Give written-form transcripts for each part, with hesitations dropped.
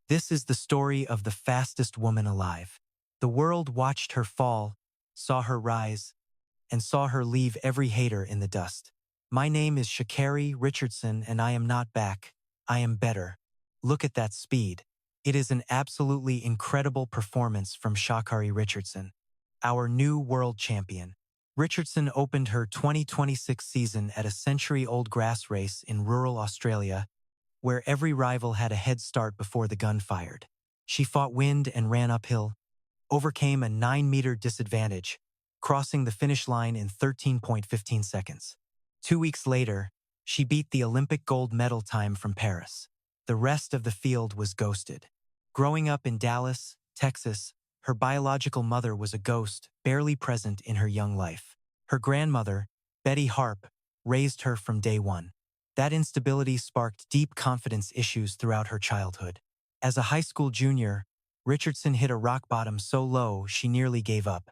This is the story of the fastest woman alive. The world watched her fall, saw her rise, and saw her leave every hater in the dust. My name is Sha'Carri Richardson, and I am not back. I am better. Look at that speed. It is an absolutely incredible performance from Sha'Carri Richardson, our new world champion. Richardson opened her 2026 season at a century-old grass race in rural Australia, where every rival had a head start before the gun fired. She fought wind and ran uphill, overcame a 9-meter disadvantage, crossing the finish line in 13.15 seconds. 2 weeks later, she beat the Olympic gold medal time from Paris. The rest of the field was ghosted. Growing up in Dallas, Texas, her biological mother was a ghost, barely present in her young life. Her grandmother, Betty Harp, raised her from day one. That instability sparked deep confidence issues throughout her childhood. As a high school junior, Richardson hit a rock bottom so low she nearly gave up.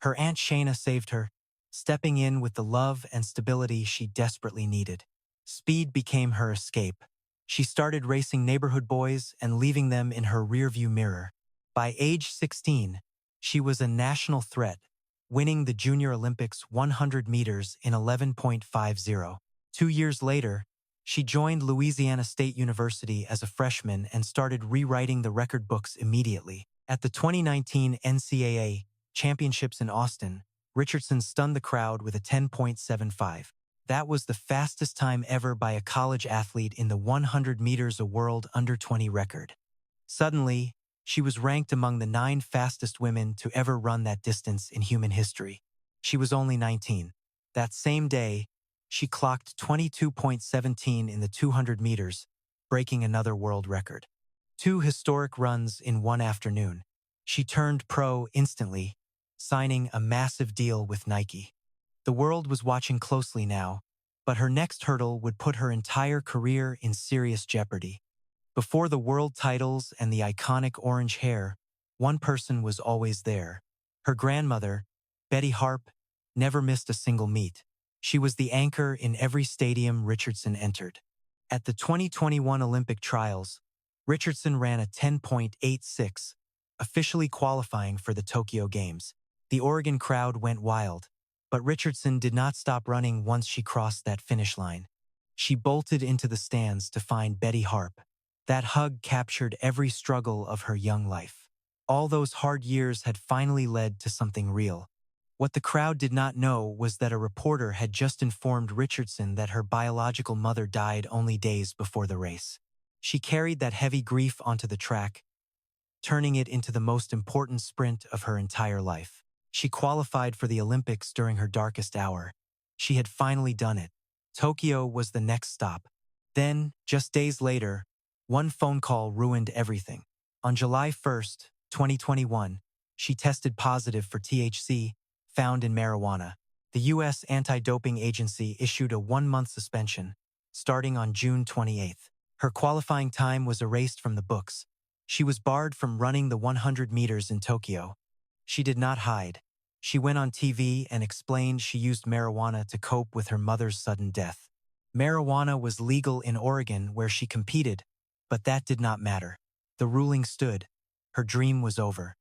Her Aunt Shayna saved her, stepping in with the love and stability she desperately needed. Speed became her escape. She started racing neighborhood boys and leaving them in her rearview mirror. By age 16, she was a national threat, winning the Junior Olympics 100 meters in 11.50. 2 years later, she joined Louisiana State University as a freshman and started rewriting the record books immediately. At the 2019 NCAA Championships in Austin, Richardson stunned the crowd with a 10.75. That was the fastest time ever by a college athlete in the 100 meters a world under-20 record. Suddenly, she was ranked among the 9 fastest women to ever run that distance in human history. She was only 19. That same day, she clocked 22.17 in the 200 meters, breaking another world record. 2 historic runs in one afternoon. She turned pro instantly, signing a massive deal with Nike. The world was watching closely now, but her next hurdle would put her entire career in serious jeopardy. Before the world titles and the iconic orange hair, one person was always there. Her grandmother, Betty Harp, never missed a single meet. She was the anchor in every stadium Richardson entered. At the 2021 Olympic trials, Richardson ran a 10.86, officially qualifying for the Tokyo Games. The Oregon crowd went wild, but Richardson did not stop running once she crossed that finish line. She bolted into the stands to find Betty Harp. That hug captured every struggle of her young life. All those hard years had finally led to something real. What the crowd did not know was that a reporter had just informed Richardson that her biological mother died only days before the race. She carried that heavy grief onto the track, turning it into the most important sprint of her entire life. She qualified for the Olympics during her darkest hour. She had finally done it. Tokyo was the next stop. Then, just days later, one phone call ruined everything. On July 1st, 2021, she tested positive for THC, found in marijuana. The U.S. Anti-Doping Agency issued a 1-month suspension, starting on June 28th. Her qualifying time was erased from the books. She was barred from running the 100 meters in Tokyo. She did not hide. She went on TV and explained she used marijuana to cope with her mother's sudden death. Marijuana was legal in Oregon where she competed, but that did not matter. The ruling stood. Her dream was over.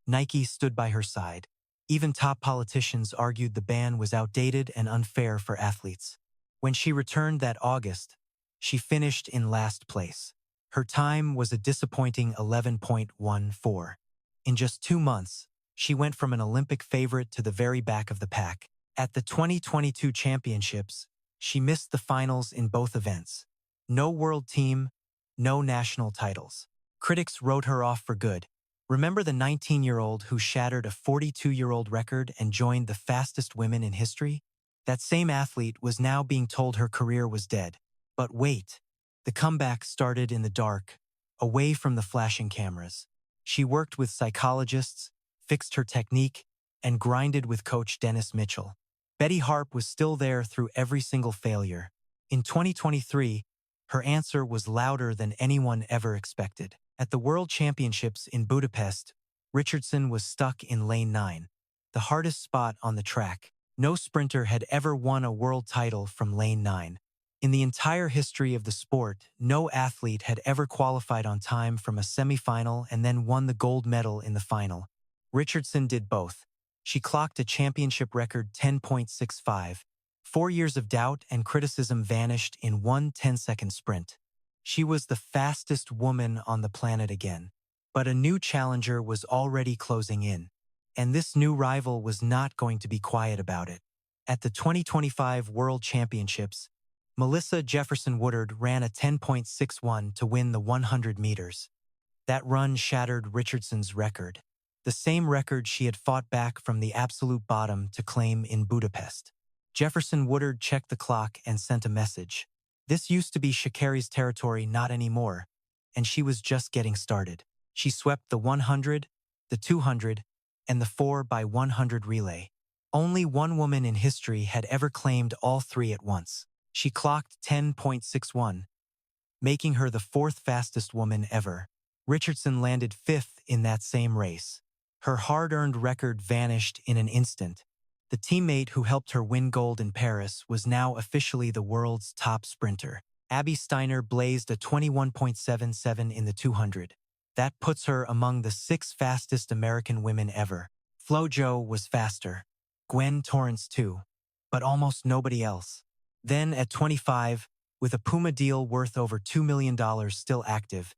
Nike stood by her side. Even top politicians argued the ban was outdated and unfair for athletes. When she returned that August, she finished in last place. Her time was a disappointing 11.14. In just 2 months, she went from an Olympic favorite to the very back of the pack. At the 2022 championships, she missed the finals in both events. No world team, no national titles. Critics wrote her off for good. Remember the 19-year-old who shattered a 42-year-old record and joined the fastest women in history? That same athlete was now being told her career was dead. But wait, the comeback started in the dark, away from the flashing cameras. She worked with psychologists, fixed her technique, and grinded with coach Dennis Mitchell. Betty Harp was still there through every single failure. In 2023, her answer was louder than anyone ever expected. At the World Championships in Budapest, Richardson was stuck in lane 9, the hardest spot on the track. No sprinter had ever won a world title from lane 9. In the entire history of the sport, no athlete had ever qualified on time from a semifinal and then won the gold medal in the final. Richardson did both. She clocked a championship record 10.65. 4 years of doubt and criticism vanished in one 10-second sprint. She was the fastest woman on the planet again. But a new challenger was already closing in. And this new rival was not going to be quiet about it. At the 2025 World Championships, Melissa Jefferson-Woodard ran a 10.61 to win the 100 meters. That run shattered Richardson's record, the same record she had fought back from the absolute bottom to claim in Budapest. Jefferson-Woodard checked the clock and sent a message. This used to be Sha'Carri's territory, not anymore, and she was just getting started. She swept the 100, the 200, and the 4x100 relay. Only one woman in history had ever claimed all three at once. She clocked 10.61, making her the fourth fastest woman ever. Richardson landed fifth in that same race. Her hard-earned record vanished in an instant. The teammate who helped her win gold in Paris was now officially the world's top sprinter. Abby Steiner blazed a 21.77 in the 200. That puts her among the 6 fastest American women ever. FloJo was faster. Gwen Torrence too. But almost nobody else. Then at 25, with a Puma deal worth over $2 million still active,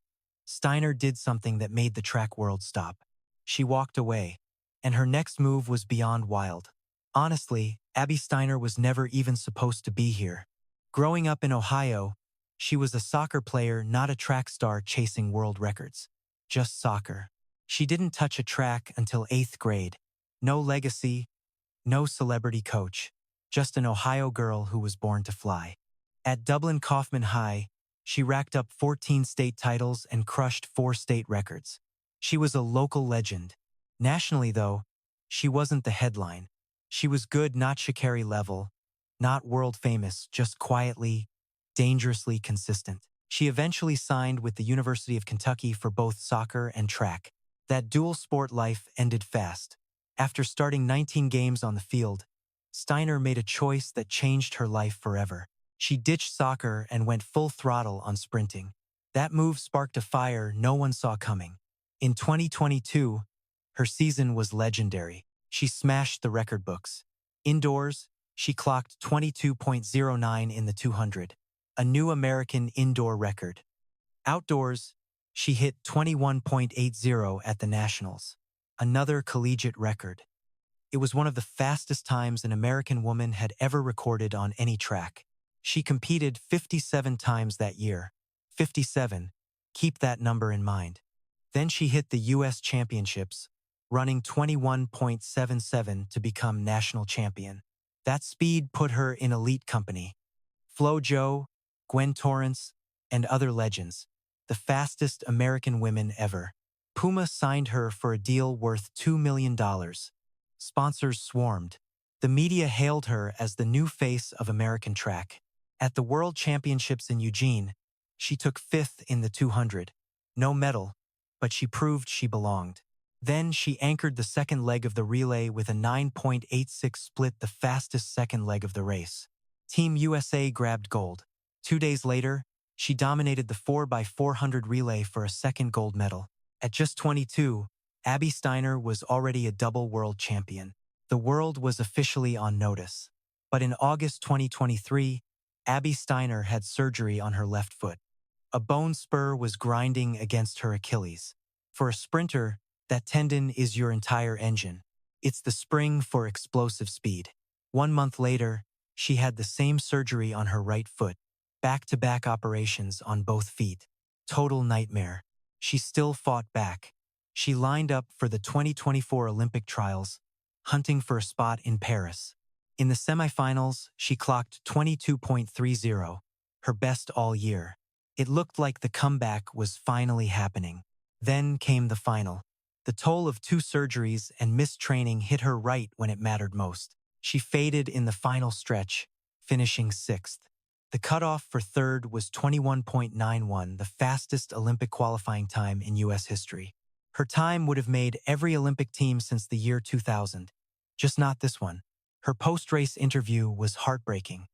Steiner did something that made the track world stop. She walked away, and her next move was beyond wild. Honestly, Abby Steiner was never even supposed to be here. Growing up in Ohio, she was a soccer player, not a track star chasing world records. Just soccer. She didn't touch a track until 8th grade. No legacy, no celebrity coach. Just an Ohio girl who was born to fly. At Dublin Kaufman High, she racked up 14 state titles and crushed 4 state records. She was a local legend. Nationally, though, she wasn't the headline. She was good, not Sha'Carri level, not world famous, just quietly, dangerously consistent. She eventually signed with the University of Kentucky for both soccer and track. That dual sport life ended fast. After starting 19 games on the field, Steiner made a choice that changed her life forever. She ditched soccer and went full throttle on sprinting. That move sparked a fire no one saw coming. In 2022, her season was legendary. She smashed the record books. Indoors, she clocked 22.09 in the 200, a new American indoor record. Outdoors, she hit 21.80 at the Nationals, another collegiate record. It was one of the fastest times an American woman had ever recorded on any track. She competed 57 times that year. 57. Keep that number in mind. Then she hit the U.S. Championships, running 21.77 to become national champion. That speed put her in elite company. FloJo, Gwen Torrence, and other legends, the fastest American women ever. Puma signed her for a deal worth $2 million. Sponsors swarmed. The media hailed her as the new face of American track. At the World Championships in Eugene, she took 5th in the 200. No medal, but she proved she belonged. Then she anchored the second leg of the relay with a 9.86 split, the fastest second leg of the race. Team USA grabbed gold. 2 days later, she dominated the 4x400 relay for a second gold medal. At just 22, Abby Steiner was already a double world champion. The world was officially on notice. But in August 2023, Abby Steiner had surgery on her left foot. A bone spur was grinding against her Achilles. For a sprinter, that tendon is your entire engine. It's the spring for explosive speed. 1 month later, she had the same surgery on her right foot. Back-to-back operations on both feet. Total nightmare. She still fought back. She lined up for the 2024 Olympic trials, hunting for a spot in Paris. In the semifinals, she clocked 22.30, her best all year. It looked like the comeback was finally happening. Then came the final. The toll of 2 surgeries and missed training hit her right when it mattered most. She faded in the final stretch, finishing 6th. The cutoff for 3rd was 21.91, the fastest Olympic qualifying time in U.S. history. Her time would have made every Olympic team since the year 2000, just not this one. Her post-race interview was heartbreaking.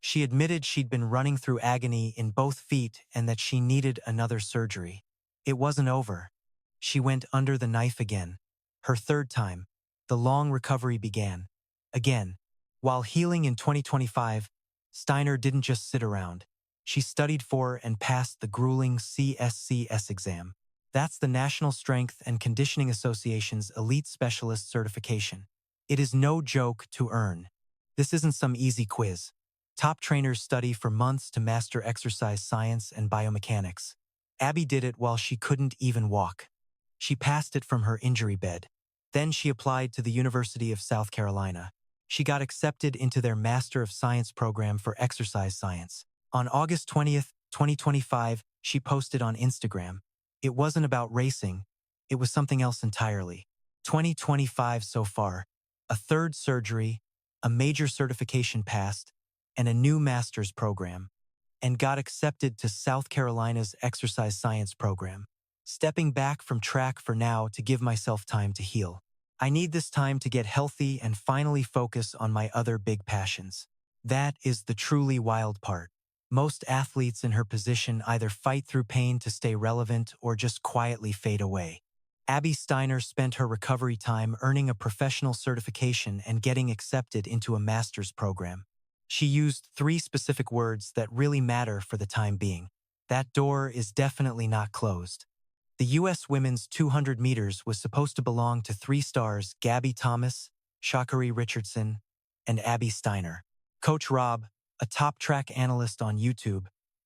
She admitted she'd been running through agony in both feet and that she needed another surgery. It wasn't over. She went under the knife again. Her third time. The long recovery began. Again. While healing in 2025, Steiner didn't just sit around. She studied for and passed the grueling CSCS exam. That's the National Strength and Conditioning Association's Elite Specialist Certification. It is no joke to earn. This isn't some easy quiz. Top trainers study for months to master exercise science and biomechanics. Abby did it while she couldn't even walk. She passed it from her injury bed. Then she applied to the University of South Carolina. She got accepted into their Master of Science program for exercise science. On August 20th, 2025, she posted on Instagram. It wasn't about racing. It was something else entirely. 2025 so far. A third surgery, a major certification passed, and a new master's program. And got accepted to South Carolina's exercise science program. Stepping back from track for now to give myself time to heal. I need this time to get healthy and finally focus on my other big passions. That is the truly wild part. Most athletes in her position either fight through pain to stay relevant or just quietly fade away. Abby Steiner spent her recovery time earning a professional certification and getting accepted into a master's program. She used 3 specific words that really matter for the time being. That door is definitely not closed. The U.S. women's 200 meters was supposed to belong to 3 stars: Gabby Thomas, Sha'Carri Richardson, and Abby Steiner. Coach Rob, a top track analyst on YouTube,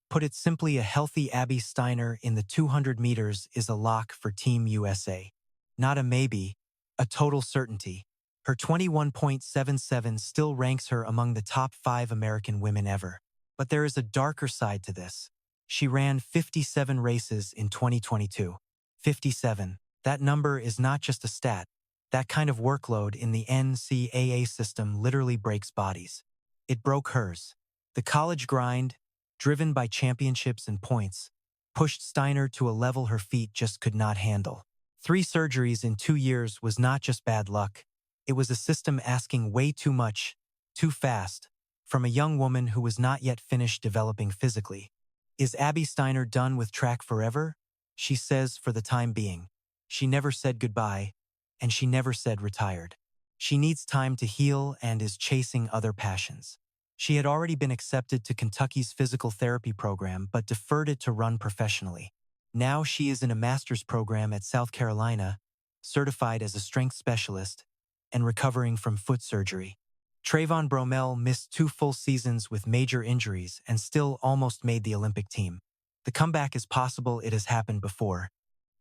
put it simply: a healthy Abby Steiner in the 200 meters is a lock for Team USA. Not a maybe, a total certainty. Her 21.77 still ranks her among the top 5 American women ever. But there is a darker side to this. She ran 57 races in 2022. 57. That number is not just a stat. That kind of workload in the NCAA system literally breaks bodies. It broke hers. The college grind, driven by championships and points, pushed Steiner to a level her feet just could not handle. 3 surgeries in 2 years was not just bad luck. It was a system asking way too much, too fast, from a young woman who was not yet finished developing physically. Is Abby Steiner done with track forever? She says for the time being. She never said goodbye, and she never said retired. She needs time to heal and is chasing other passions. She had already been accepted to Kentucky's physical therapy program but deferred it to run professionally. Now she is in a master's program at South Carolina, certified as a strength specialist, and recovering from foot surgery. Trayvon Bromell missed 2 full seasons with major injuries and still almost made the Olympic team. The comeback is possible. It has happened before.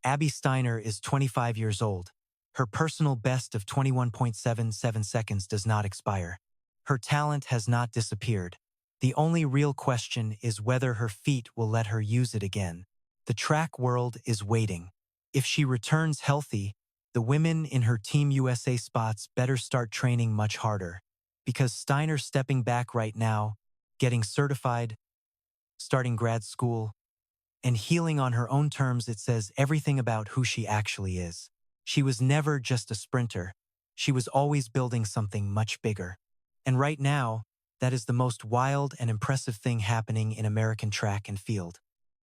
Abby Steiner is 25 years old. Her personal best of 21.77 seconds does not expire. Her talent has not disappeared. The only real question is whether her feet will let her use it again. The track world is waiting. If she returns healthy, the women in her Team USA spots better start training much harder. Because Steiner's stepping back right now, getting certified, starting grad school, and healing on her own terms. It says everything about who she actually is. She was never just a sprinter. She was always building something much bigger. And right now, that is the most wild and impressive thing happening in American track and field.